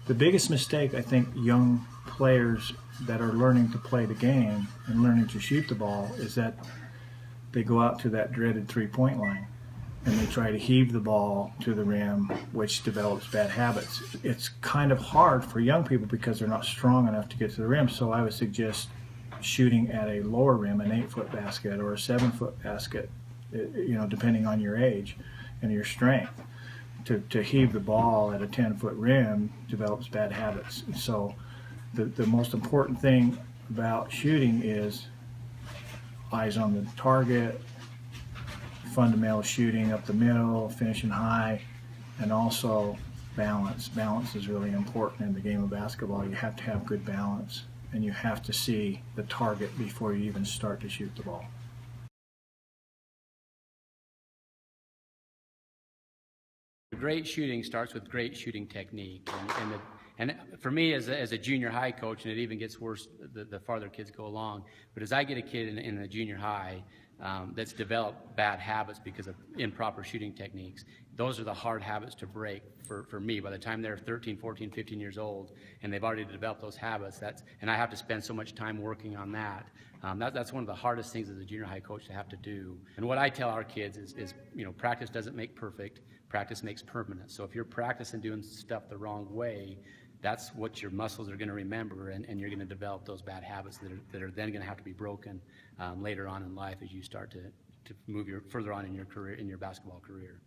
The biggest mistake I think young players that are learning to play the game and learning to shoot the ball is that they go out to that dreaded three-point line and they try to heave the ball to the rim, which develops bad habits. It's kind of hard for young people because they're not strong enough to get to the rim, so I would suggest shooting at a lower rim, an 8-foot basket or a 7-foot basket, depending on your age and your strength. To heave the ball at a 10-foot rim develops bad habits. So the most important thing about shooting is eyes on the target, fundamental shooting up the middle, finishing high, and also balance. Balance is really important in the game of basketball. You have to have good balance, and you have to see the target before you even start to shoot the ball. Great shooting starts with great shooting technique, and for me as a junior high coach, and it even gets worse the farther kids go along, but as I get a kid in a junior high that's developed bad habits because of improper shooting techniques, those are the hard habits to break for me. By the time they're 13, 14, 15 years old and they've already developed those habits, and I have to spend so much time working on that. That's one of the hardest things as a junior high coach to have to do. And what I tell our kids is practice doesn't make perfect, practice makes permanent. So if you're practicing doing stuff the wrong way, that's what your muscles are going to remember, and you're going to develop those bad habits that are then going to have to be broken later on in life as you start to move further on in your career, in your basketball career.